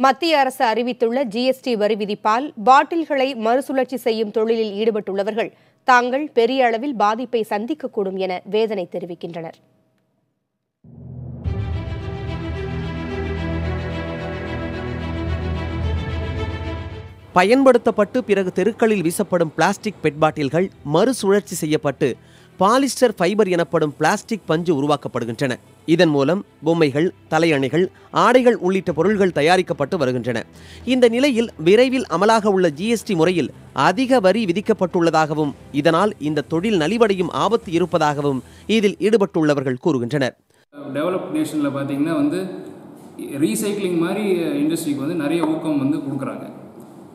மத்திய அரசு அறிவித்துள்ள ஜிஎஸ்டி வரி விதிப்பால் பாட்டில்களை மறுசுழற்சி செய்யும் தொழிலில் ஈடுபட்டுள்ளவர்கள் தாங்கள் பெரிய அளவில் பாதிப்பை சந்திக்கக்கூடும் என வேதனை தெரிவிக்கின்றனர். பயன்படுத்தப்பட்டு பிறகு தெருக்களில் வீசப்படும் பிளாஸ்டிக் பெட் பாட்டில்கள் மறுசுழற்சி செய்யப்பட்டு பாலிஸ்டர் ஃபைபர் எனப்படும் பிளாஸ்டிக் பஞ்சு உருவாக்கப்படுகின்றன. இதன் மூலம் பொம்மைகள், தலையணைகள், ஆடைகள் உள்ளிட்ட பொருள்கள் தயாரிக்கப்பட்டு வருகின்றன. இந்த நிலையில் விரைவில் அமலாக உள்ள ஜிஎஸ்டி முறையில் அதிக வரி விதிக்கப்பட்டுள்ளதாகவும் இதனால் இந்த தொழில் நலிவடையும் ஆபத்து இருப்பதாகவும் இதில் ஈடுபட்டுள்ளவர்கள் கூறுகின்றனர். டெவலப் நேஷனில் பார்த்தீங்கன்னா ரீசைக்ளிங் மாதிரி இண்டஸ்ட்ரிக்கு நிறைய ஊக்கம் கொடுக்குறாங்க.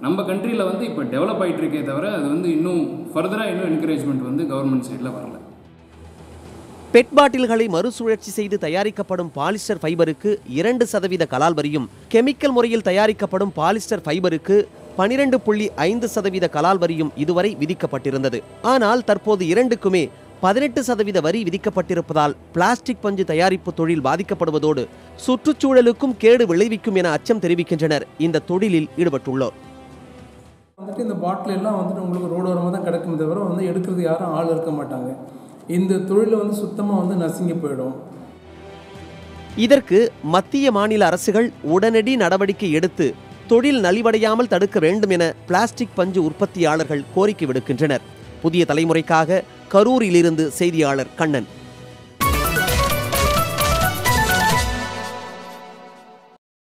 நம்ம கண்ட்ரியில் இப்போ டெவலப் ஆகிட்டு இருக்கே தவிர அது இன்னும் ஃபர்தராக என்கரேஜ்மெண்ட் கவர்மெண்ட் சைடில் வரல. பெட் பாட்டில்களை மறுசுழற்சி செய்து தயாரிக்கப்படும் பாலிஸ்டர் ஃபைபருக்கு 2% கலால் வரியும், கெமிக்கல் முறையில் தயாரிக்கப்படும் பாலிஸ்டர் ஃபைபருக்கு 12.5% கலால் வரியும் இதுவரை விதிக்கப்பட்டிருந்தது. ஆனால் தற்போது இரண்டுக்குமே 18% வரி விதிக்கப்பட்டிருப்பதால் பிளாஸ்டிக் பஞ்சு தயாரிப்பு தொழில் பாதிக்கப்படுவதோடு சுற்றுச்சூழலுக்கும் கேடு விளைவிக்கும் என அச்சம் தெரிவிக்கின்றனர் இந்த தொழிலில் ஈடுபட்டுள்ளோர். இந்த பாட்டில் எல்லாம் உங்களுக்கு ரோடோரமாக தான் கிடக்குமே தவிர எடுக்கிறது யாரும் ஆள் இருக்க மாட்டாங்க. இந்த தொழிலில் சுத்தமாக நசுங்கி போயிடும். இதற்கு மத்திய மாநில அரசுகள் உடனடி நடவடிக்கை எடுத்து தொழில் நலிவடையாமல் தடுக்க வேண்டும் என பிளாஸ்டிக் பஞ்சு உற்பத்தியாளர்கள் கோரிக்கை விடுக்கின்றனர். புதிய தலைமுறைக்காக கரூரிலிருந்து செய்தியாளர் கண்ணன்.